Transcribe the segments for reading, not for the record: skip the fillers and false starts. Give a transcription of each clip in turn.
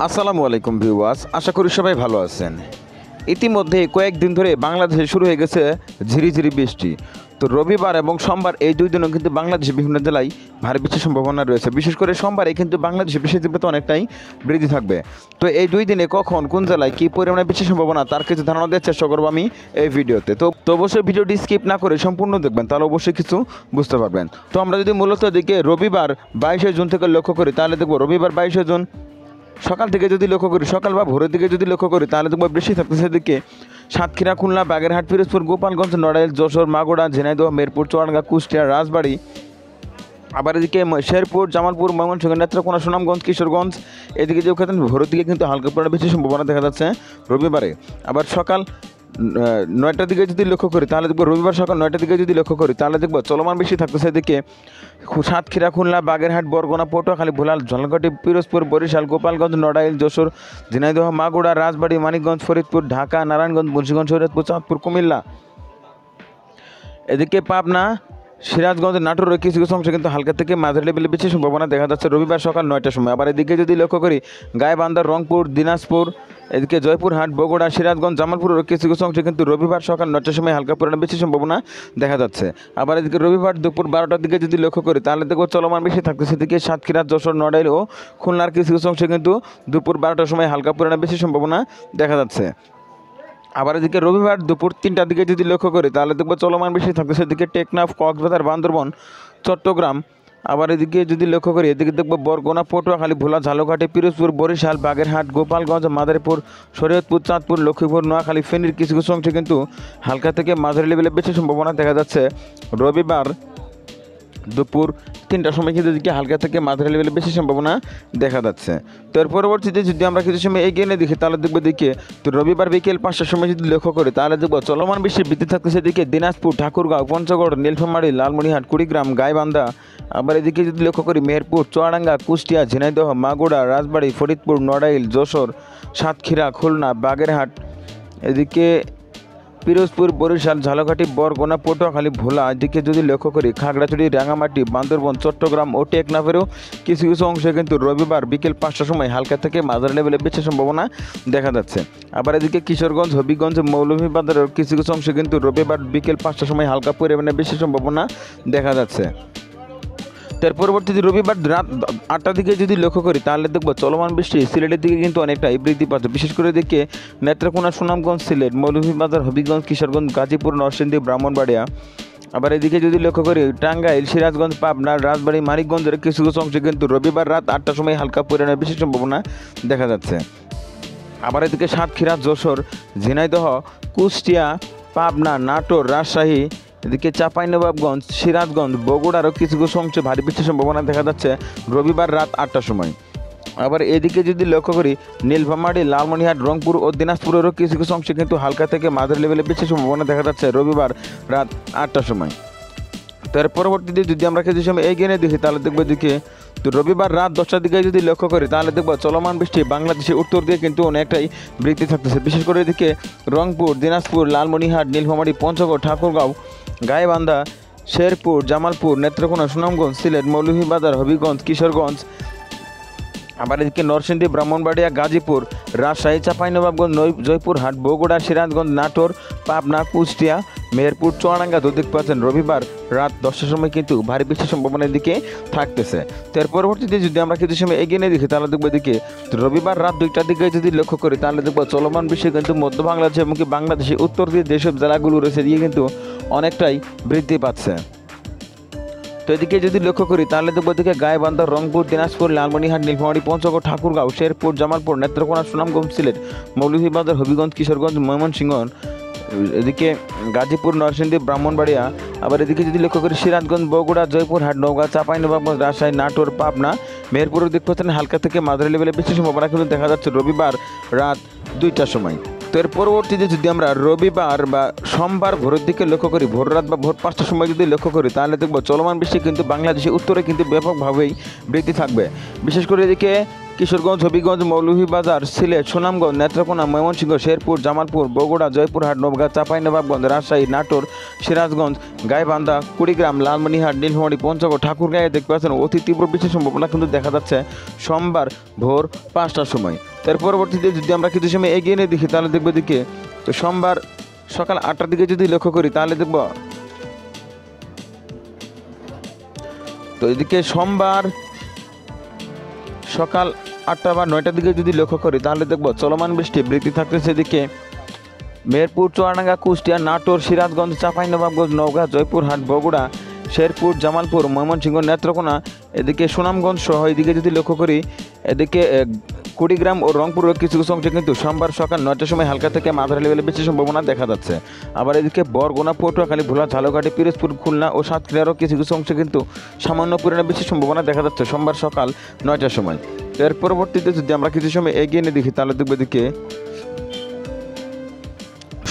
আসসালামু আলাইকুম ভিউয়ার্স, আশা করি সবাই ভালো আছেন। ইতিমধ্যে কয়েকদিন ধরে বাংলাদেশে শুরু হয়ে গেছে ঝিরিঝিরি বৃষ্টি। তো রবিবার এবং সোমবার এই দুই দিনও কিন্তু বাংলাদেশের বিভিন্ন জেলায় ভারী বৃষ্টির সম্ভাবনা রয়েছে। বিশেষ করে সোমবারে কিন্তু বাংলাদেশে বৃষ্টির তীব্রতা অনেকটাই বৃদ্ধি থাকবে। তো এই দুই দিনে কখন কোন জেলায় কী পরিমাণে বৃষ্টির সম্ভাবনা তার কিছু ধারণা দেওয়ার চেষ্টা করবো আমি এই ভিডিওতে। তো অবশ্যই ভিডিওটি স্কিপ না করে সম্পূর্ণ দেখবেন, তাহলে অবশ্যই কিছু বুঝতে পারবেন। তো আমরা যদি মূলত এদিকে রবিবার 22শে জুন থেকে লক্ষ্য করি, তাহলে দেখবো রবিবার 22শে জুন সকাল থেকে যদি লক্ষ্য করি, সকাল বা ভোরের দিকে যদি লক্ষ্য করি, তাহলে দেখবো বৃষ্টি থাকতেছে এদিকে সাতক্ষীরা, খুলনা, বাগেরহাট, পিরোজপুর, গোপালগঞ্জ, নড়াইল, যশোর, মাগুরা, ঝিনাইদহ, মেরপুর, চুয়াডাঙ্গা, কুষ্টিয়া, রাজবাড়ী, আবার এদিকে শেরপুর, জামালপুর, ময়মনসিংহ, নেত্রকোনা, সুনামগঞ্জ, কিশোরগঞ্জ, এদিকে যে ওখানে ভোরের দিকে কিন্তু হালকা পরিমাণে বৃষ্টির সম্ভাবনা দেখা যাচ্ছে রবিবারে। আবার সকাল 9টার দিকে যদি লক্ষ্য করি, তাহলে দেখবো রবিবার সকাল 9টার দিকে যদি লক্ষ্য করি, তাহলে দেখবো চলমান বৃষ্টি থাকতেছে এদিকে সাতক্ষীরা, খুলনা, বাগেরহাট, বরগুনা, পটুয়াখালী, ভোলা, ঝালকাঠি, পিরোজপুর, বরিশাল, গোপালগঞ্জ, নড়াইল, যশোর, ঝিনাইদহ, মাগুরা, রাজবাড়ী, মানিকগঞ্জ, ফরিদপুর, ঢাকা, নারায়ণগঞ্জ, মুন্সিগঞ্জ, শরীয়তপুর, চাঁদপুর, কুমিল্লা, এদিকে পাবনা, সিরাজগঞ্জ, নাটোরের কিছু কিছু অংশে কিন্তু হালকা থেকে মাঝারি লেভেলে বৃষ্টির সম্ভাবনা দেখা যাচ্ছে রবিবার সকাল 9টার সময়। আবার এদিকে যদি লক্ষ্য করি, গাইবান্ধা, রংপুর, দিনাজপুর, এদিকে জয়পুরহাট, বগুড়া, সিরাজগঞ্জ, জামালপুরের কিছু কিছু অংশে কিন্তু রবিবার সকাল 9টার সময় হালকা পরিমাণে বৃষ্টির সম্ভাবনা দেখা যাচ্ছে। আবার এদিকে রবিবার দুপুর 12টার দিকে যদি লক্ষ্য করি, তাহলে দেখবো চলমান বৃষ্টি থাকতেছে এদিকে সাতক্ষীরা, যশোর, নড়াইল ও খুলনার কিছু কিছু অংশে কিন্তু দুপুর 12টার সময় হালকা পরিমাণে বৃষ্টির সম্ভাবনা দেখা যাচ্ছে। আবার এদিকে রবিবার দুপুর 3টার দিকে যদি লক্ষ্য করি, তাহলে দেখবো চলমান বৃষ্টি থাকতেছে এদিকে টেকনাফ, কক্সবাজার, বান্দরবন, চট্টগ্রাম। আবার এদিকে যদি লক্ষ্য করি, এদিকে দেখবো বরগুনা, পটুয়াখালী, ভোলা, ঝালকাঠি, পিরোজপুর, বরিশাল, বাগেরহাট, গোপালগঞ্জ, মাদারীপুর, শরীয়তপুর, চাঁদপুর, লক্ষ্মীপুর, নোয়াখালী, ফেনীর কিছু কিছু অংশে কিন্তু হালকা থেকে মাঝারি লেভেলে বেশি সম্ভাবনা দেখা যাচ্ছে রবিবার দুপুর 3টার সময় কিন্তু এদিকে হালকা থেকে মাঝারি লেভেলে বেশি সম্ভাবনা দেখা যাচ্ছে। তো এর পরবর্তীতে যদি আমরা কিছু সময় এগিয়ে নিয়ে দেখি, তাহলে দেখবো দিকে তো রবিবার বিকেল 5টার সময় যদি লক্ষ্য করি, তাহলে দেখবো চলমান বৃষ্টির বৃদ্ধি থাকতেছে এদিকে দিনাজপুর, ঠাকুরগাঁও, পঞ্চগড়, নীলফামারী, লালমনিরহাট, কুড়িগ্রাম, গাইবান্ধা। আবার এদিকে যদি লক্ষ্য করি, মেহেরপুর, চুয়াডাঙ্গা, কুষ্টিয়া, ঝিনাইদহ, মাগুরা, রাজবাড়ী, ফরিদপুর, নড়াইল, যশোর, সাতক্ষীরা, খুলনা, বাগেরহাট, এদিকে পিরোজপুর, বরিশাল, ঝালকাঠি, বরগুনা, পটুয়াখালী, ভোলা, এদিকে যদি লক্ষ্য করি খাগড়াছড়ি, রাঙামাটি, বান্দরবন, চট্টগ্রাম ও টেকনাফেরও কিছু কিছু অংশে কিন্তু রবিবার বিকেল 5টার সময় হালকা থেকে মাঝারি লেভেলে বৃষ্টির সম্ভাবনা দেখা যাচ্ছে। আবার এদিকে কিশোরগঞ্জ, হবিগঞ্জ, মৌলভীবাজারের কিছু কিছু অংশে কিন্তু রবিবার বিকেল 5টার সময় হালকা পরিমাণে বৃষ্টির সম্ভাবনা দেখা যাচ্ছে। তার পরবর্তীতে রবিবার রাত 8টার দিকে যদি লক্ষ্য করি, তাহলে দেখবো চলমান বৃষ্টি সিলেটের দিকে কিন্তু অনেকটাই বৃদ্ধি পাচ্ছে। বিশেষ করে দিকে নেত্রকোনা, সুনামগঞ্জ, সিলেট, মৌলভীবাজার, হবিগঞ্জ, কিশোরগঞ্জ, গাজীপুর, নরসিংদী, ব্রাহ্মণবাড়িয়া। আবার এদিকে যদি লক্ষ্য করি টাঙ্গাইল, সিরাজগঞ্জ, পাবনা, রাজবাড়ী, মানিকগঞ্জের কিছু কিছু অংশে কিন্তু রবিবার রাত 8টার সময় হালকা পরিমাণে বৃষ্টির সম্ভাবনা দেখা যাচ্ছে। আবার এদিকে সাতক্ষীরা, যশোর, ঝিনাইদহ, কুষ্টিয়া, পাবনা, নাটোর, রাজশাহী, এদিকে চাঁপাইনবাবগঞ্জ, সিরাজগঞ্জ, বগুড়ারও কিছু কিছু অংশে ভারী বৃষ্টির সম্ভাবনা দেখা যাচ্ছে রবিবার রাত 8টার সময়। আবার এদিকে যদি লক্ষ্য করি নীলফামারী, লালমনিরহাট, রংপুর ও দিনাজপুরেরও কিছু কিছু অংশে কিন্তু হালকা থেকে মাঝারি লেভেলে বৃষ্টির সম্ভাবনা দেখা যাচ্ছে রবিবার রাত 8টার সময়। তার পরবর্তীতে যদি আমরা কিছু সময় এগিয়ে নিয়ে দেখি, তাহলে দেখবো দিকে তো রবিবার রাত 10টার দিকে যদি লক্ষ্য করি, তাহলে দেখবো চলমান বৃষ্টি বাংলাদেশের উত্তর দিয়ে কিন্তু অনেকটাই বৃদ্ধি থাকতেছে। বিশেষ করে এদিকে রংপুর, দিনাজপুর, লালমনিরহাট, নীলফামারী, পঞ্চগড়, ঠাকুরগাঁও, গাইবান্ধা, শেরপুর, জামালপুর, নেত্রকোনা, সুনামগঞ্জ, সিলেট, মৌলভীবাজার, হবিগঞ্জ, কিশোরগঞ্জ, আবার এদিকে নরসিংদী, ব্রাহ্মণবাড়িয়া, গাজীপুর, রাজশাহী, চাঁপাইনবাবগঞ্জ, জয়পুরহাট, বগুড়া, সিরাজগঞ্জ, নাটোর, পাবনা, কুষ্টিয়া, মেহেরপুর, চুয়াডাঙ্গা দেখতে পাচ্ছেন রবিবার রাত 10টার সময় কিন্তু ভারী বৃষ্টির সম্ভাবনার দিকে থাকতেছে। তো এর পরবর্তীতে যদি আমরা কিছু সময় এগিয়ে নিয়ে দেখি, তাহলে দেখবো এদিকে রবিবার রাত 2টার দিকে যদি লক্ষ্য করি, তাহলে দেখবো চলমান বৃষ্টি কিন্তু মধ্য বাংলাদেশ এবং বাংলাদেশের উত্তর দিয়ে যেসব জেলাগুলো রয়েছে দিয়ে কিন্তু অনেকটাই বৃদ্ধি পাচ্ছে। তো এদিকে যদি লক্ষ্য করি, তাহলে দেখবো এদিকে গাইবান্ধা, রংপুর, দিনাজপুর, লালমনিরহাট, নীলফামারী, পঞ্চগড়, ঠাকুরগাঁও, শেরপুর, জামালপুর, নেত্রকোনা, সুনামগঞ্জ, সিলেট, মৌলভীবাজার, হবিগঞ্জ, কিশোরগঞ্জ, ময়মনসিংহ, এদিকে গাজীপুর, নরসিংদী, ব্রাহ্মণবাড়িয়া। আবার এদিকে যদি লক্ষ্য করি সিরাজগঞ্জ, বগুড়া, জয়পুরহাট, নওগাঁ, চাঁপাইনবাবগঞ্জ, রাজশাহী, নাটোর, পাবনা, মেহেরপুরের দিক পাচ্ছেন হালকা থেকে মাঝারি লেভেলে বৃষ্টির সম্ভাবনা কিন্তু দেখা যাচ্ছে রবিবার রাত 2টার সময়। তো এর পরবর্তীতে যদি আমরা রবিবার বা সোমবার ভোরের দিকে লক্ষ্য করি, ভোর রাত বা ভোর 5টার সময় যদি লক্ষ্য করি, তাহলে দেখবো চলমান বৃষ্টি কিন্তু বাংলাদেশের উত্তরে কিন্তু ব্যাপকভাবেই বৃদ্ধি থাকবে। বিশেষ করে এদিকে কিশোরগঞ্জ, হবিগঞ্জ, মৌলভীবাজার, সিলেট, সুনামগঞ্জ, নেত্রকোনা, ময়মনসিংহ, শেরপুর, জামালপুর, বগুড়া, জয়পুরহাট, নওগাঁ, চাঁপাইনবাবগঞ্জ, রাজশাহী, নাটোর, সিরাজগঞ্জ, গাইবান্ধা, কুড়িগ্রাম, লালমনিরহাট, নীলফামারী, পঞ্চগড়, ঠাকুরগাঁয়ে দেখতে পাচ্ছেন অতি তীব্র বৃষ্টির সম্ভাবনা কিন্তু দেখা যাচ্ছে সোমবার ভোর 5টার সময়। তার পরবর্তীতে যদি আমরা কিছু সময় এগিয়ে নিয়ে দেখি তাহলে দেখবো দিকে তো সোমবার সকাল 8টার দিকে যদি লক্ষ্য করি তাহলে দেখব তো এদিকে সোমবার সকাল 8টা বা 9টার দিকে যদি লক্ষ্য করি তাহলে দেখব চলমান বৃষ্টি বৃদ্ধি থাকতেছে। এদিকে মেহেরপুর, চুয়াডাঙ্গা, কুষ্টিয়া, নাটোর, সিরাজগঞ্জ, চাঁপাইনবাবগঞ্জ, নওগাঁ, জয়পুরহাট, বগুড়া, শেরপুর, জামালপুর, ময়মনসিংহ, নেত্রকোনা, এদিকে সুনামগঞ্জ সহ এদিকে যদি লক্ষ্য করি এদিকে কুড়িগ্রাম ও রংপুরের কিছু কিছু অংশে কিন্তু সোমবার সকাল 9টার সময় হালকা থেকে মাঝারি লেভেলে বেশি সম্ভাবনা দেখা যাচ্ছে। আবার এদিকে বরগুনা, পটুয়াখালী, ভোলা, ঝালকাঠি, পিরোজপুর, খুলনা ও সাতক্ষীরারও কিছু কিছু অংশে কিন্তু সামান্য পরিমাণে বেশি সম্ভাবনা দেখা যাচ্ছে সোমবার সকাল 9টার সময়। এর পরবর্তীতে যদি আমরা কিছু সময় এগিয়ে নিয়ে দেখি তাহলে দেখবো এদিকে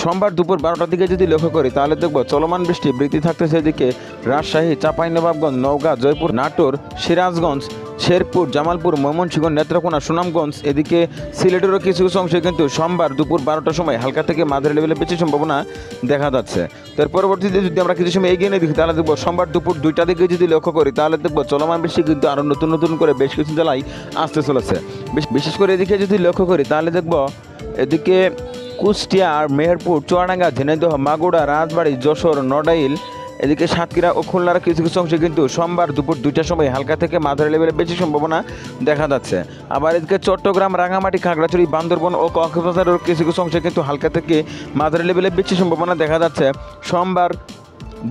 সোমবার দুপুর 12টার দিকে যদি লক্ষ্য করি তাহলে দেখব চলমান বৃষ্টি বৃদ্ধি থাকতেছে। এদিকে রাজশাহী, চাঁপাইনবাবগঞ্জ, নওগাঁ, জয়পুর, নাটোর, সিরাজগঞ্জ, শেরপুর, জামালপুর, ময়মনসিংহ, নেত্রকোনা, সুনামগঞ্জ, এদিকে সিলেটেরও কিছু কিছু অংশে কিন্তু সোমবার দুপুর 12টার সময় হালকা থেকে মাঝারি লেভেলে বেশি সম্ভাবনা দেখা যাচ্ছে। তার পরবর্তীতে যদি আমরা কিছু সময় এগিয়ে নিয়ে দেখি তাহলে দেখব সোমবার দুপুর 2টার দিকে যদি লক্ষ্য করি তাহলে দেখব চলমান বৃষ্টি কিন্তু আরও নতুন নতুন করে বেশ কিছু জেলায় আসতে চলেছে। বিশেষ করে এদিকে যদি লক্ষ্য করি তাহলে দেখব এদিকে কুষ্টিয়া, মেহেরপুর, চুয়াডাঙ্গা, ঝিনাইদহ, মাগুরা, রাজবাড়ী, যশোর, নড়াইল, এদিকে সাতক্ষীরা ও খুলনার কিছু কিছু অংশে কিন্তু সোমবার দুপুর 2টার সময় হালকা থেকে মাঝারি লেভেলে বেশি সম্ভাবনা দেখা যাচ্ছে। আবার এদিকে চট্টগ্রাম, রাঙামাটি, খাগড়াছড়ি, বান্দরবন ও কক্সবাজারের কিছু কিছু অংশে কিন্তু হালকা থেকে মাঝারি লেভেলে বেশি সম্ভাবনা দেখা যাচ্ছে সোমবার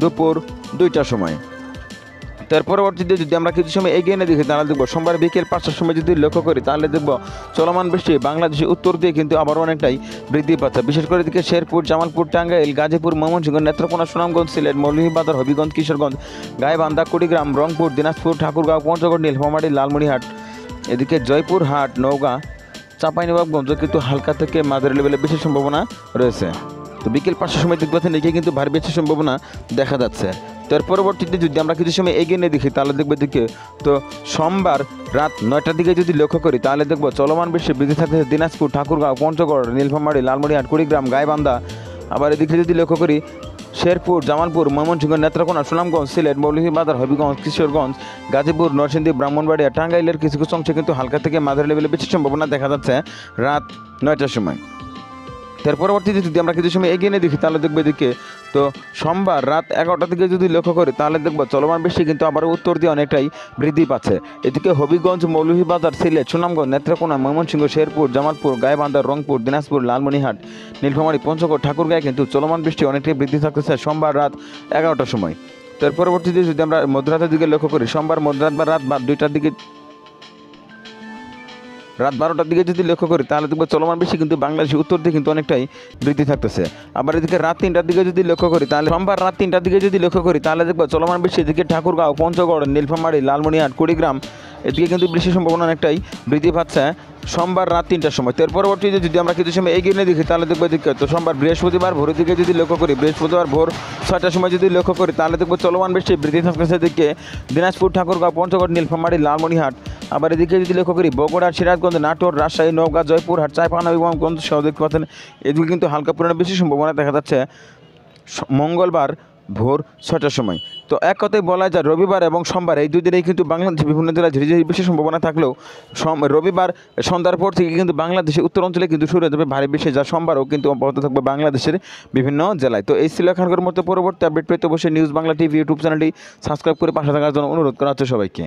দুপুর 2টার সময়। তার পরবর্তীতে যদি আমরা কিছু সময় এগিয়ে নিয়ে দেখি তাহলে দেখব সোমবার বিকেল 5টার সময় যদি লক্ষ্য করি তাহলে দেখব চলমান বৃষ্টি বাংলাদেশের উত্তর দিয়ে কিন্তু আবার অনেকটাই বৃদ্ধি পাচ্ছে। বিশেষ করে এদিকে শেরপুর, জামালপুর, টাঙ্গাইল, গাজীপুর, ময়মনসিংহ, নেত্রকোনা, সুনামগঞ্জ, সিলেট, মৌলভীবাজার, হবিগঞ্জ, কিশোরগঞ্জ, গাইবান্ধা, কুড়িগ্রাম, রংপুর, দিনাজপুর, ঠাকুরগাঁও, পঞ্চগড়, নীলফামারী, লালমনিরহাট, এদিকে জয়পুরহাট, নওগাঁ, চাঁপাইনবাবগঞ্জ কিন্তু হালকা থেকে মাঝারি লেভেলে বেশি সম্ভাবনা রয়েছে। তো বিকেল 5টার সময় দেখতে পাচ্ছেন এদিকে কিন্তু ভারী বেশি সম্ভাবনা দেখা যাচ্ছে। তার পরবর্তীতে যদি আমরা কিছু সময় এগিয়ে নিয়ে দেখি তাহলে দেখবো দিকে তো সোমবার রাত 9টার দিকে যদি লক্ষ্য করি তাহলে দেখবো চলমান বৃষ্টি বৃদ্ধি থাকতেছে দিনাজপুর, ঠাকুরগাঁও, পঞ্চগড়, নীলফামারী, লালমনিরহাট, কুড়িগ্রাম, গাইবান্ধা। আবার এদিকে যদি লক্ষ্য করি শেরপুর, জামালপুর, ময়মনসিংহ, নেত্রকোনা, সুনামগঞ্জ, সিলেট, মৌলভীবাজার, হবিগঞ্জ, কিশোরগঞ্জ, গাজীপুর, নরসিংদী, ব্রাহ্মণবাড়িয়া, টাঙ্গাইলের কিছু কিছু অংশে কিন্তু হালকা থেকে মাঝারি লেভেলে বেশি সম্ভাবনা দেখা যাচ্ছে রাত 9টার সময়। তার পরবর্তীতে যদি আমরা কিছু সময় এগিয়ে নিয়ে দেখি তাহলে দেখবো এদিকে তো সোমবার রাত 11টার দিকে যদি লক্ষ্য করি তাহলে দেখবো চলমান বৃষ্টি কিন্তু আবার উত্তর দিয়ে অনেকটাই বৃদ্ধি পাচ্ছে। এদিকে হবিগঞ্জ, মৌলভীবাজার, সিলেট, সুনামগঞ্জ, নেত্রকোনা, ময়মনসিংহ, শেরপুর, জামালপুর, গাইবান্ধা, রংপুর, দিনাজপুর, লালমনিরহাট, নীলফামারী, পঞ্চগড়, ঠাকুরগাঁয়ে কিন্তু চলমান বৃষ্টি অনেকটাই বৃদ্ধি থাকতেছে সোমবার রাত 11টার সময়। তার পরবর্তীতে যদি আমরা মধ্যরাতের দিকে লক্ষ্য করি সোমবার মধ্যরাত বা রাত 2টার দিকে রাত 12টার দিকে যদি লক্ষ্য করি তাহলে দেখবো চলমান বৃষ্টি কিন্তু বাংলাদেশের উত্তর দিকে কিন্তু অনেকটাই বৃদ্ধি থাকতেছে। আবার এদিকে রাত 3টার দিকে যদি লক্ষ্য করি তাহলে সোমবার রাত 3টার দিকে যদি লক্ষ্য করি তাহলে দেখবো চলমান বৃষ্টি এদিকে ঠাকুরগাঁও, পঞ্চগড়, নীলফামারী, লালমনিরহাট, কুড়িগ্রাম, এদিকে কিন্তু বৃষ্টির সম্ভাবনা অনেকটাই বৃদ্ধি পাচ্ছে সোমবার রাত 3টার সময়। তার পরবর্তীতে যদি আমরা কিছু সময় এগিয়ে নিয়ে দেখি তাহলে দেখবো এদিকে তো সোমবার বৃহস্পতিবার ভোরের দিকে যদি লক্ষ্য করি বৃহস্পতিবার ভোর 6টার সময় যদি লক্ষ্য করি তাহলে দেখবো চলমান বৃষ্টি বৃদ্ধি থাকতেছে এদিকে দিনাজপুর, ঠাকুরগাঁও, পঞ্চগড়, নীলফামারী, লালমনিরহাট। আবার এদিকে যদি লক্ষ্য করি বগুড়া, সিরাজগঞ্জ, নাটোর, রাজশাহী, নওগাঁ, জয়পুরহাট, চাঁপাইনবাবগঞ্জ সহ দেখতে পাচ্ছেন এদিকে কিন্তু হালকা পরিমাণে বেশি সম্ভাবনা দেখা যাচ্ছে মঙ্গলবার ভোর 6টার সময়। তো এক কথায় বলা যায় রবিবার এবং সোমবার এই দুই দিনেই কিন্তু বাংলাদেশের বিভিন্ন জেলায় ঝিরিঝিরি বেশি সম্ভাবনা থাকলেও রবিবার সন্ধ্যার পর থেকে কিন্তু বাংলাদেশের উত্তর অঞ্চলে কিন্তু শুরু হয়ে যাবে ভারী বৃষ্টি, যা সোমবারও কিন্তু অব্যাহত থাকবে বাংলাদেশের বিভিন্ন জেলায়। তো এই ছিল এখানকার মতো পরবর্তী আপডেট পেতে অবশ্যই নিউজ বাংলা টিভি ইউটিউব চ্যানেলটি সাবস্ক্রাইব করে পাশে থাকার জন্য অনুরোধ করা হচ্ছে সবাইকে।